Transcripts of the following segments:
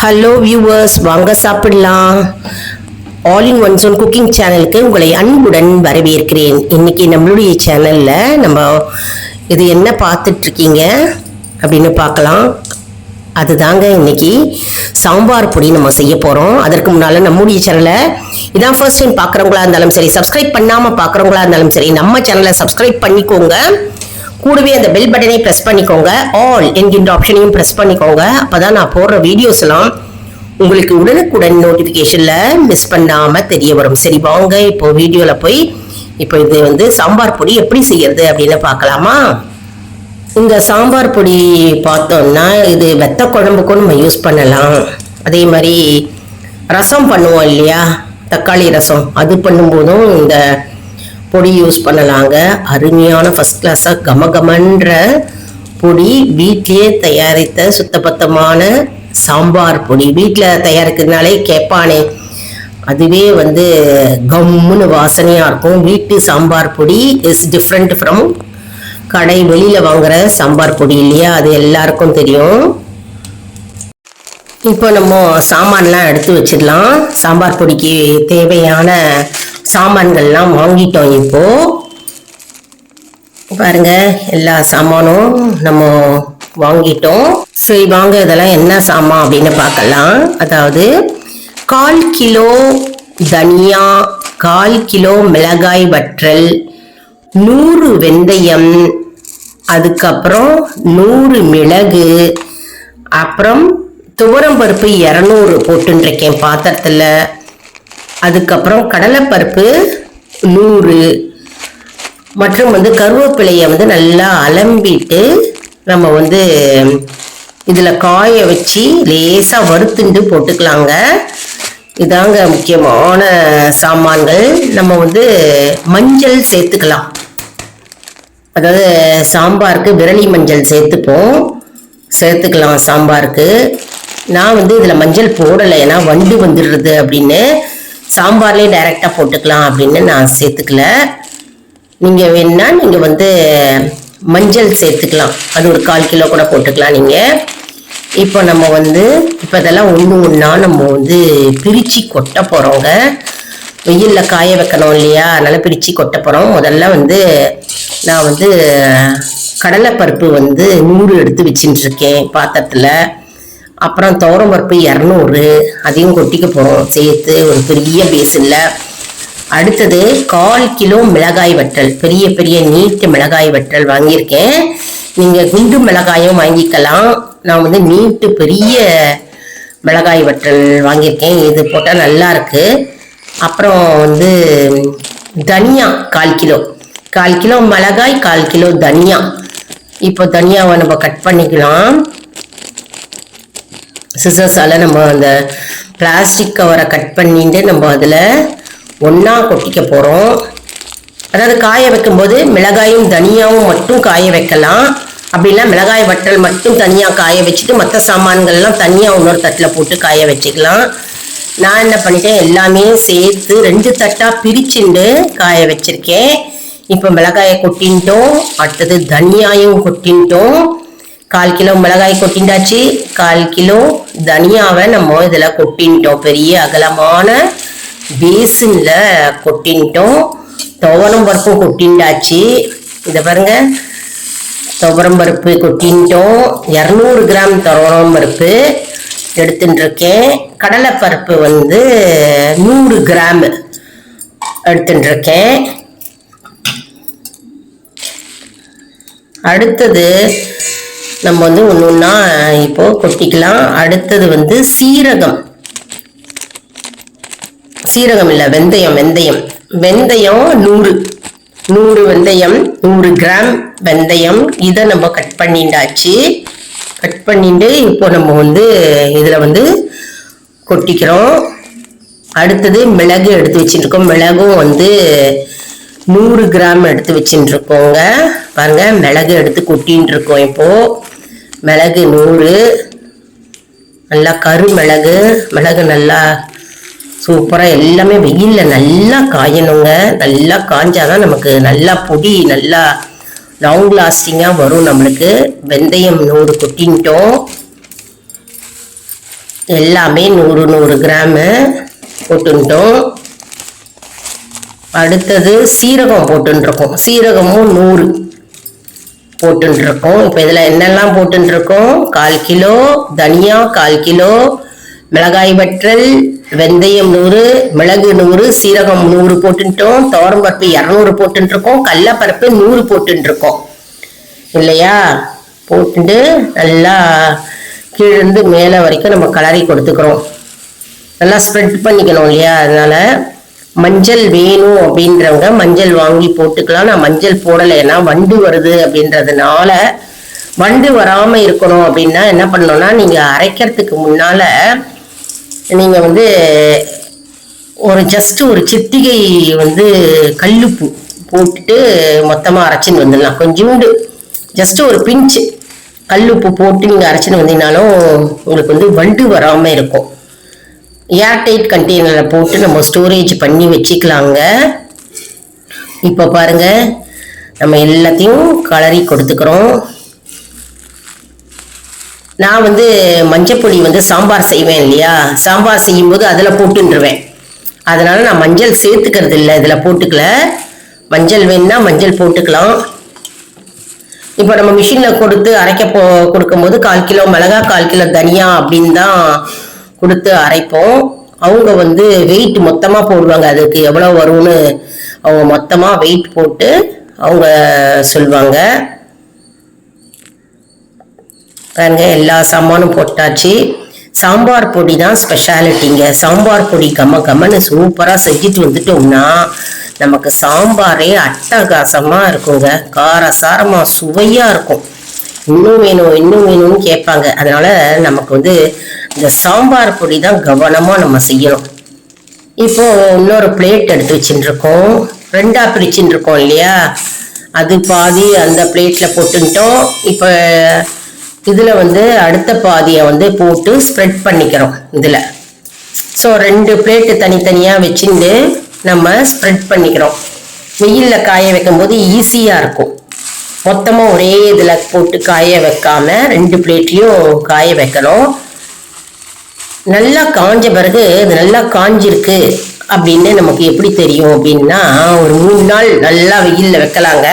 Hello viewers, வாங்க சாப்பிடலாம். All in one zone cooking சேனலுக்கு உங்களை அன்புடன் வரவேற்கிறேன். இன்னைக்கு நம்மளுடைய சேனல்ல நம்ம இது என்ன பார்த்துட்டு இருக்கீங்க அப்படின்னு பார்க்கலாம். அதுதாங்க இன்னைக்கு சாம்பார் பொடி நம்ம செய்ய போறோம். அதற்கு முன்னால நம்முடைய சேனலை இதான் ஃபர்ஸ்ட் டைம் பார்க்குறவங்களா இருந்தாலும் சரி, சப்ஸ்கிரைப் பண்ணாம பார்க்குறவங்களா இருந்தாலும் சரி, நம்ம சேனலை சப்ஸ்கிரைப் பண்ணிக்கோங்க. கூடவே அந்த பெல் பட்டனை பிரஸ் பண்ணிக்கோங்க. ஆல் என்கின்ற ஆப்ஷனையும் பிரஸ் பண்ணிக்கோங்க. அப்பதான் நான் போடுற வீடியோஸ் எல்லாம் உங்களுக்கு உடனுக்குடன் நோட்டிபிகேஷன்ல மிஸ் பண்ணாம தெரிய வரும். சரி, வாங்க இப்போ வீடியோல போய் இப்போ இது சாம்பார் பொடி எப்படி செய்யறது அப்படின்னு பார்க்கலாமா. இந்த சாம்பார் பொடி பார்த்தோம்னா இது வெத்த குழம்புக்கும் நம்ம யூஸ் பண்ணலாம். அதே மாதிரி ரசம் பண்ணுவோம் இல்லையா, தக்காளி ரசம், அது பண்ணும்போதும் இந்த பொடி யூஸ் பண்ணலாங்க. அருமையான ஃபர்ஸ்ட் கிளாஸாக கமகமன்ற பொடி, வீட்டிலேயே தயாரித்த சுத்தபத்தமான சாம்பார் பொடி. வீட்டில் தயாரிக்கிறதுனாலே கேட்பானே, அதுவே கம்முன்னு வாசனையாக இருக்கும். வீட்டு சாம்பார் பொடி இஸ் டிஃப்ரெண்ட் ஃப்ரம் கடை வெளியில் வாங்குற சாம்பார் பொடி இல்லையா, அது எல்லாருக்கும் தெரியும். இப்போ நம்ம சாமான்லாம் எடுத்து வச்சிடலாம். சாம்பார் பொடிக்கு தேவையான சாமான்கள்லாம் வாங்கிட்டோம். இப்போ பாருங்க, எல்லா சாமானும் நம்ம வாங்கிட்டோம். சரி, வாங்க இதெல்லாம் என்ன சாமான் அப்படின்னு பார்க்கலாம். அதாவது 1/4 கிலோ தனியா, 1/4 கிலோ மிளகாய் வற்றல், 100 வெந்தயம், அதுக்கப்புறம் 100 மிளகு, அப்புறம் துவரம்பருப்பு 200 போட்டுருக்கேன் பாத்திரத்தில். அதுக்கப்புறம் கடலைப்பருப்பு 100 மற்றும் கருவேப்பிலையை நல்லா அலம்பிட்டு நம்ம இதில் காய வச்சு லேசாக வறுத்துண்டு போட்டுக்கலாங்க. இதாங்க முக்கியமான சாமான்கள். நம்ம மஞ்சள் சேர்த்துக்கலாம். அதாவது சாம்பாருக்கு விரலி மஞ்சள் சேர்த்துக்கலாம் சாம்பாருக்கு. நான் இதில் மஞ்சள் போடலை, ஏன்னா வண்டு வந்துடுறது அப்படின்னு. சாம்பார்லேயே டைரெக்டாக போட்டுக்கலாம் அப்படின்னு நான் சேர்த்துக்கல. நீங்கள் வேணுன்னா நீங்கள் மஞ்சள் சேர்த்துக்கலாம். அது ஒரு 1/4 கிலோ கூட போட்டுக்கலாம் நீங்கள். இப்போ நம்ம இப்போ இதெல்லாம் ஒன்று ஒன்றா நம்ம பிரித்து கொட்ட போகிறோங்க. வெயிலில் காய வைக்கணும் இல்லையா, அதனால் பிரித்து கொட்ட போகிறோம். முதல்ல நான் கடலைப்பருப்பு 100 எடுத்து வச்சுட்டுருக்கேன் பாத்திரத்தில். அப்புறம் துவரம்பருப்பு 200, அதையும் கொட்டிக்க போகிறோம் சேர்த்து ஒரு பெரிய பேஸில். அடுத்தது 1/4 கிலோ மிளகாய் வற்றல், பெரிய பெரிய நீட்டு மிளகாய் வற்றல் வாங்கியிருக்கேன். நீங்கள் குண்டு மிளகாயும் வாங்கிக்கலாம். நான் நீட்டு பெரிய மிளகாய் வற்றல் வாங்கியிருக்கேன். இது போட்டால் நல்லா இருக்கு. அப்புறம் தனியா 1/4 கிலோ, 1/4 கிலோ மிளகாய், 1/4 கிலோ தனியா. இப்போ தனியாவை நம்ம கட் பண்ணிக்கலாம். சிசர்ஸால் நம்ம அந்த பிளாஸ்டிக் கவரை கட் பண்ணிட்டு நம்ம அதில் ஒன்றா கொட்டிக்க போகிறோம். அதாவது காய வைக்கும்போது மிளகாயும் தனியாவும் மட்டும் காய வைக்கலாம். அப்படின்னா மிளகாய் வற்றல் மட்டும் தனியாக காய வச்சுட்டு மற்ற சாமான்கள்லாம் தனியாக இன்னொரு தட்டில் போட்டு காய வச்சுக்கலாம். நான் என்ன பண்ணிட்டேன், எல்லாமே சேர்த்து 2 தட்டாக பிரிச்சுண்டு காய வச்சுருக்கேன். இப்போ மிளகாயை கொட்டின்ட்டோம், அடுத்தது தனியாயும் கொட்டின்ட்டோம். 1/4 கிலோ மிளகாய் கொட்டிண்டாச்சு, 1/4 கிலோ தனியாவை நம்ம இதில் கொட்டின்ட்டோம். பெரிய அகலமான பேசின்ல கொட்டின்ட்டோம். துவரம்பருப்பும் கொட்டிண்டாச்சு. இதை பாருங்க, துவரம்பருப்பு கொட்டின்ட்டோம். 200 கிராம் துவரம்பருப்பு எடுத்துட்டுருக்கேன். கடலைப்பருப்பு 100 கிராம் எடுத்துட்டுருக்கேன். அடுத்தது நம்ம ஒன்று ஒன்றா இப்போ கொட்டிக்கலாம். அடுத்தது சீரகம் இல்லை, வெந்தயம். வெந்தயம் 100 வெந்தயம், 100 கிராம் வெந்தயம். இதை நம்ம கட் பண்ணிண்டாச்சு. கட் பண்ணிட்டு இப்போ நம்ம இதில் கொட்டிக்கிறோம். அடுத்தது மிளகு எடுத்து வச்சுருக்கோம். மிளகும் 100 கிராம் எடுத்து வச்சுருக்கோங்க. பாருங்க, மிளகு எடுத்து கொட்டின்னு இருக்கோம். இப்போ மிளகு 100, நல்லா கருமிளகு. மிளகு நல்லா சூப்பராக எல்லாமே வெயிலில் நல்லா காயணுங்க. நல்லா காஞ்சாதான் நமக்கு நல்லா பொடி நல்லா லாங் லாஸ்டிங்காக வரும் நம்மளுக்கு. வெந்தயம் 100 கொட்டின்ட்டோம். எல்லாமே 100 கிராமு போட்டுட்டோம். அடுத்தது சீரகம் போட்டுருக்கோம். சீரகமும் 100 போட்டுருக்கோம். இப்போ இதில் என்னெல்லாம் போட்டுருக்கோம்? 1/4 கிலோ தனியா, 1/4 கிலோ மிளகாய் வற்றல், வெந்தயம் 100, மிளகு 100, சீரகம் 100 போட்டுட்டோம். துவரம்பருப்பு 200 போட்டுருக்கோம். கடலைப்பருப்பு 100 போட்டுருக்கோம் இல்லையா? போட்டுட்டு நல்லா கீழிருந்து மேலே வரைக்கும் நம்ம கலரி கொடுத்துக்கிறோம். நல்லா ஸ்ப்ரெட் பண்ணிக்கணும் இல்லையா? அதனால மஞ்சள் வேணும் அப்படின்றவங்க மஞ்சள் வாங்கி போட்டுக்கலாம். நான் மஞ்சள் போடலை, ஏன்னா வண்டு வருது அப்படின்றதுனால. வண்டு வராம இருக்கணும் அப்படின்னா என்ன பண்ணணும்னா, நீங்க அரைக்கிறதுக்கு முன்னால நீங்க வந்து ஜஸ்ட் ஒரு சிட்டிகை கல்லுப்பு போட்டுட்டு மொத்தமா அரைச்சின்னு வந்துடலாம். கொஞ்சோண்டு ஜஸ்ட் ஒரு பிஞ்சு கல்லுப்பு போட்டு நீங்க அரைச்சின்னு வந்தீங்கனாலும் உங்களுக்கு வண்டு வராம இருக்கும். ஏர்டைட் கண்டெய்னர்ல போட்டு நம்ம ஸ்டோரேஜ் பண்ணி வச்சுக்கலாங்க. இப்போ பாருங்க, நம்ம எல்லாத்தையும் கலரி கொடுத்துக்கிறோம். நான் மஞ்சப்பொடி சாம்பார் செய்வேன் இல்லையா? சாம்பார் செய்யும் போது அதில் போட்டுருவேன். அதனால நான் மஞ்சள் சேர்த்துக்கிறது இல்லை, இதில் போட்டுக்கல. மஞ்சள் வேணும்னா மஞ்சள் போட்டுக்கலாம். இப்போ நம்ம மிஷினில் கொடுத்து கொடுக்கும்போது 1/4 கிலோ மிளகா, 1/4 கிலோ தனியா அப்படின்னு தான் கொடுத்து அரைப்போம். அவங்க வெயிட் மொத்தமாக போடுவாங்க. அதுக்கு எவ்வளோ வரும்னு அவங்க மொத்தமாக வெயிட் போட்டு அவங்க சொல்லுவாங்க. பாருங்க, எல்லா சாமானும் போட்டாச்சு. சாம்பார் பொடி தான் ஸ்பெஷாலிட்டிங்க. சாம்பார் பொடி கம்மன்னு சூப்பராக செஞ்சுட்டு வந்துட்டோம்னா நமக்கு சாம்பாரே அட்டகாசமா இருக்குங்க. காரசாரமா சுவையா இருக்கும். இன்னும் வேணும் இன்னும் வேணும்னு கேட்பாங்க. அதனால நமக்கு இந்த சாம்பார் பொடி தான் கவனமா நம்ம செய்யணும். இப்போ இன்னொரு பிளேட் எடுத்து வச்சுட்டு இருக்கோம். 2ஆ பிரிச்சுட்டு இருக்கோம் இல்லையா? அது பாதி அந்த பிளேட்ல போட்டுட்டோம். இப்போ இதுல அடுத்த பாதியை போட்டு ஸ்ப்ரெட் பண்ணிக்கிறோம் இதுல. ஸோ 2 பிளேட்டு தனித்தனியா வச்சுட்டு நம்ம ஸ்ப்ரெட் பண்ணிக்கிறோம். வெயில்ல காய வைக்கும் போது ஈஸியா இருக்கும். மொத்தமா ஒரே இதுல போட்டு காய வைக்காம 2 பிளேட்லயும் காய வைக்கணும். நல்லா காஞ்ச பிறகு இது நல்லா காஞ்சிருக்கு அப்படின்னு நமக்கு எப்படி தெரியும் அப்படின்னா, ஒரு 3 நாள் நல்லா வெயில்ல வைக்கலாங்க.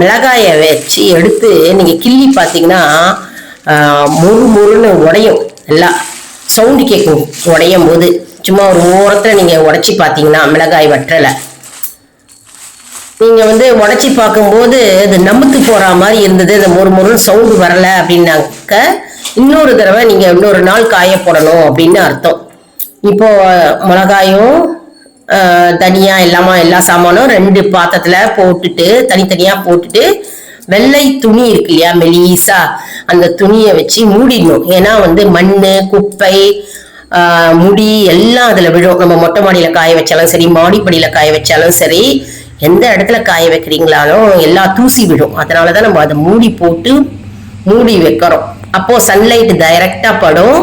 மிளகாயை வச்சு எடுத்து நீங்க கிள்ளி பார்த்தீங்கன்னா முறுன்னு உடையும். எல்லாம் சவுண்டு கேட்கும் உடையும் போது. சும்மா ஒரு ஓரத்துல நீங்க உடைச்சி பார்த்தீங்கன்னா மிளகாய் வற்றலை நீங்க உடைச்சி பார்க்கும்போது இது நமுத்து போற மாதிரி இருந்தது, இந்த முறுன்னு சவுண்டு வரல அப்படின்னாக்க இன்னொரு தடவை நீங்க இன்னொரு நாள் காய போடணும் அப்படின்னு அர்த்தம். இப்போ மிளகாயும் தனியா எல்லா சாமானும் 2 பாத்திரத்துல போட்டுட்டு தனித்தனியா போட்டுட்டு வெள்ளை துணி இருக்கு இல்லையா, மெலிசா, அந்த துணியை வச்சு மூடிடணும். ஏன்னா மண்ணு, குப்பை, முடி எல்லாம் அதுல விழும். நம்ம மொட்டை மாடியில காய வச்சாலும் சரி, மாடிப்படியில காய வச்சாலும் சரி, எந்த இடத்துல காய வைக்கிறீங்களாலும் எல்லா தூசி விடும். அதனாலதான் நம்ம அதை மூடி வைக்கிறோம். அப்போ சன்லைட் டைரக்டா படும்.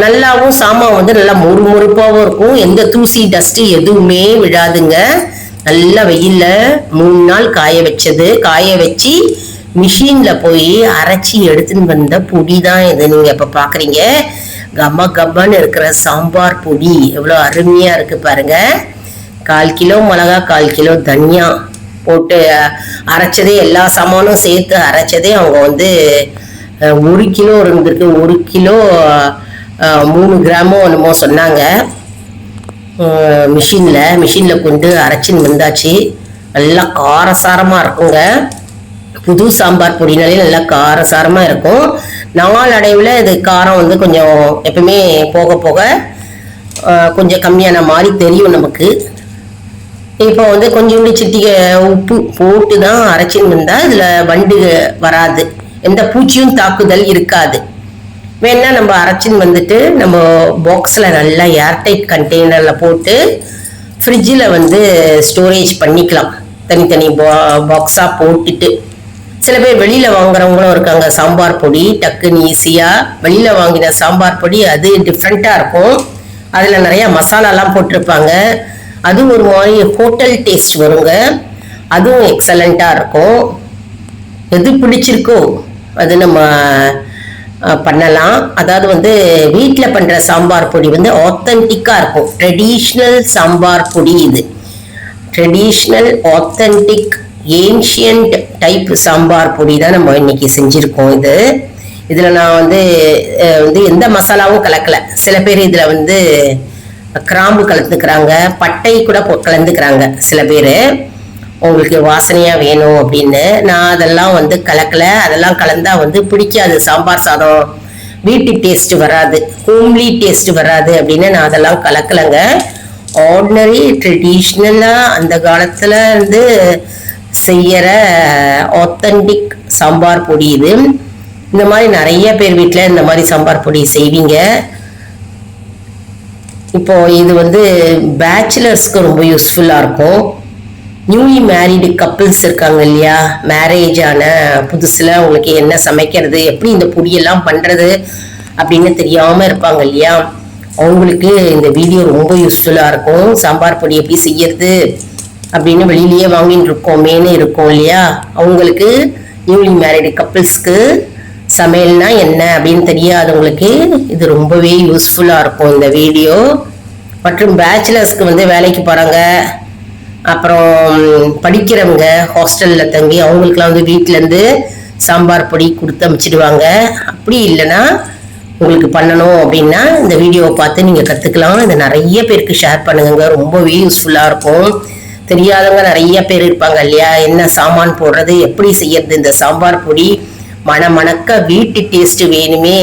நல்லாவும் சாமான் நல்லா முறுமுறுப்பாவும் இருக்கும். எந்த தூசி டஸ்ட் எதுவுமே விழாதுங்க. நல்லா வெயில்ல 3 நாள் காய வச்சு மிஷின்ல போய் அரைச்சி எடுத்துன்னு வந்த பொடி தான் இது. நீங்க இப்ப பாக்குறீங்க, கம்மன்னு இருக்கிற சாம்பார் பொடி எவ்வளவு அருமையா இருக்கு பாருங்க. 1/4 கிலோ மிளகா, 1/4 கிலோ தனியா போட்டு அரைச்சதே, எல்லா சாமானும் சேர்த்து அரைச்சதே அவங்க 1 கிலோ இருந்திருக்கு. 1 கிலோ 3 கிராமோ என்னமோ சொன்னாங்க. மிஷின்ல கொண்டு அரைச்சின்னு வந்தாச்சு. நல்லா காரசாரமா இருக்குங்க. புது சாம்பார் பொடினாலே நல்லா காரசாரமா இருக்கும். நாளடைவில் இது காரம் கொஞ்சம் எப்பவுமே போக போக கொஞ்சம் கம்மியான மாதிரி தெரியும் நமக்கு. இப்போ கொஞ்சோண்டு சிட்டிகை உப்பு போட்டு தான் அரைச்சின்னு வந்தா இதுல வண்டு வராது, எந்த பூச்சியும் தாக்குதல் இருக்காது. வேணா நம்ம அரைச்சின்னு நம்ம பாக்ஸ்ல நல்லா ஏர்டைட் கண்டெய்னர்ல போட்டு ஃப்ரிட்ஜில் ஸ்டோரேஜ் பண்ணிக்கலாம். தனித்தனி பாக்ஸா போட்டுட்டு. சில பேர் வெளியில வாங்குறவங்களும் இருக்காங்க. சாம்பார் பொடி டக்குன்னு ஈஸியா வெளியில வாங்கின சாம்பார் பொடி அது டிஃப்ரெண்டா இருக்கும். அதுல நிறைய மசாலாலாம் போட்டிருப்பாங்க. அது ஒரு மாதிரி ஹோட்டல் டேஸ்ட் வருங்க. அதுவும் எக்ஸலண்டா இருக்கும். எது பிடிச்சிருக்கோ அது நம்ம பண்ணலாம். அதாவது வந்து வீட்டில் பண்ணுற சாம்பார் பொடி வந்து ஆத்தென்டிக்காக இருக்கும். ட்ரெடிஷ்னல் சாம்பார் பொடி இது. Traditional authentic ancient type sambar பொடி தான் நம்ம இன்னைக்கு செஞ்சுருக்கோம். இதில் நான் வந்து எந்த மசாலாவும் கலக்கலை. சில பேர் இதில் வந்து கிராம்பு கலந்துக்கிறாங்க, பட்டை கூட கலந்துக்கிறாங்க சில பேர், உங்களுக்கு வாசனையாக வேணும் அப்படின்னு. நான் அதெல்லாம் வந்து கலக்கலை. அதெல்லாம் கலந்தால் வந்து பிடிக்காது, சாம்பார் சாதம் வீட்டு டேஸ்ட் வராது, ஹோம்லி டேஸ்ட் வராது அப்படின்னு நான் அதெல்லாம் கலக்கலைங்க. ஆர்டினரி ட்ரெடிஷ்னலாக அந்த காலத்தில் இருந்து செய்கிற ஆத்தென்டிக் சாம்பார் பொடி இது. இந்த மாதிரி நிறைய பேர் வீட்டில் இந்த மாதிரி சாம்பார் பொடி செய்வீங்க. இப்போ இது வந்து பேச்சுலர்ஸ்க்கு ரொம்ப யூஸ்ஃபுல்லாக இருக்கும். நியூலி மேரிடு கப்பிள்ஸ் இருக்காங்க இல்லையா, மேரேஜ் ஆன புதுசில் உங்களுக்கு என்ன சமைக்கிறது, எப்படி இந்த பொடியெல்லாம் பண்ணுறது அப்படின்னு தெரியாமல் இருப்பாங்க இல்லையா, அவங்களுக்கு இந்த வீடியோ ரொம்ப யூஸ்ஃபுல்லாக இருக்கும். சாம்பார் பொடி எப்படி செய்யறது அப்படின்னு வெளியிலேயே வாங்கிட்டு இருக்கோமேனு இருக்கும் இல்லையா, அவங்களுக்கு நியூலி மேரிடு கப்பிள்ஸ்க்கு சமையல்னா என்ன அப்படின்னு தெரியாதவங்களுக்கு இது ரொம்பவே யூஸ்ஃபுல்லாக இருக்கும் இந்த வீடியோ. மற்றும் பேச்சுலர்ஸ்க்கு வந்து வேலைக்கு போகிறாங்க, அப்புறம் படிக்கிறவங்க ஹாஸ்டலில் தங்கி அவங்களுக்குலாம் வந்து வீட்டிலேருந்து சாம்பார் பொடி கொடுத்து அனுப்பிச்சிடுவாங்க. அப்படி இல்லைன்னா உங்களுக்கு பண்ணணும் அப்படின்னா இந்த வீடியோவை பார்த்து நீங்கள் கற்றுக்கலாம். இதை நிறைய பேருக்கு ஷேர் பண்ணுங்க, ரொம்பவே யூஸ்ஃபுல்லாக இருக்கும். தெரியாதவங்க நிறைய பேர் இருப்பாங்க இல்லையா, என்ன சாமான் போடுறது, எப்படி செய்யறது இந்த சாம்பார் பொடி, மணக்க வீட்டு டேஸ்ட் வேணுமே,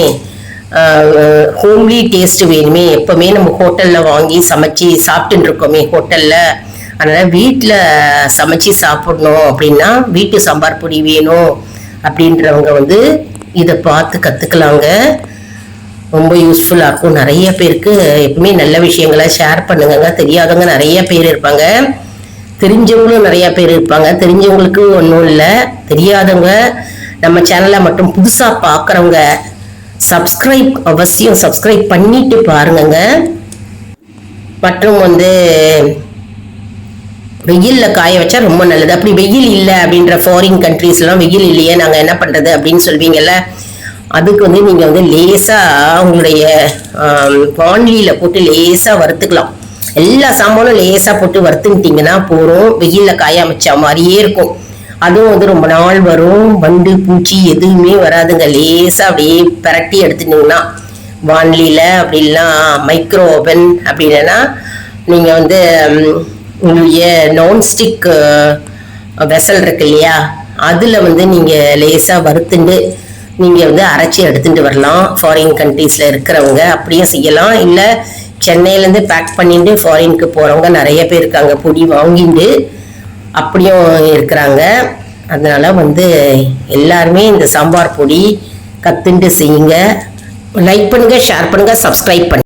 ஹோம்லி டேஸ்ட் வேணுமே. எப்பவுமே நம்ம ஹோட்டலில் வாங்கி சமைச்சு சாப்பிட்டுன்னு இருக்கோமே ஹோட்டலில், அதனால் வீட்டில் சமைச்சு சாப்பிடணும் அப்படின்னா வீட்டு சாம்பார் பொடி வேணும் அப்படின்றவங்க வந்து இதை பார்த்து கற்றுக்கலாங்க. ரொம்ப யூஸ்ஃபுல்லாக இருக்கும். நிறைய பேருக்கு எப்பவுமே நல்ல விஷயங்களை ஷேர் பண்ணுங்க. தெரியாதவங்க நிறைய பேர் இருப்பாங்க, தெரிஞ்சவங்களும் நிறைய பேர் இருப்பாங்க. தெரிஞ்சவங்களுக்கு ஒன்றும் இல்லை, தெரியாதவங்க நம்ம சேனலை மட்டும் புதுசாக பார்க்குறவங்க அவசியம் சப்ஸ்கிரைப் பண்ணிட்டு பாருங்க. மற்றும் வந்து வெயிலில் காய வச்சா ரொம்ப நல்லது. அப்படி வெயில் இல்லை அப்படின்ற ஃபாரின் கண்ட்ரீஸ்லாம் வெயில் இல்லையே நாங்கள் என்ன பண்ணுறது அப்படின்னு சொல்வீங்கல்ல, அதுக்கு வந்து நீங்கள் வந்து லேசாக உங்களுடைய வான்லியில் போட்டு லேசாக வறுத்துக்கலாம். எல்லா சாமானும் லேசாக போட்டு வறுத்துக்கிட்டிங்கன்னா போகிறோம், வெயிலில் காய அமைச்சா மாதிரியே இருக்கும். அதுவும் வந்து ரொம்ப நாள் வரும், வண்டு பூச்சி எதுவுமே வராதுங்க. லேசாக அப்படியே பரட்டி எடுத்துட்டிங்கன்னா வான்லியில், அப்படின்னா மைக்ரோ ஓவன், அப்படி இல்லைன்னா நீங்கள் வந்து உங்களுடைய நான்ஸ்டிக் வெசல் இருக்கு இல்லையா, அதில் வந்து நீங்கள் லேசாக வறுத்துண்டு நீங்கள் வந்து அரைச்சி எடுத்துட்டு வரலாம். ஃபாரின் கண்ட்ரீஸில் இருக்கிறவங்க அப்படியே செய்யலாம். இல்லை சென்னையிலேருந்து பேக் பண்ணிட்டு ஃபாரினுக்கு போகிறவங்க நிறைய பேர் இருக்காங்க, பொடி வாங்கிட்டு அப்படியும் இருக்கிறாங்க. அதனால வந்து எல்லாருமே இந்த சாம்பார் பொடி கற்றுண்டு செய்யுங்க. லைக் பண்ணுங்கள், ஷேர் பண்ணுங்கள், சப்ஸ்கிரைப் பண்ணுங்கள்.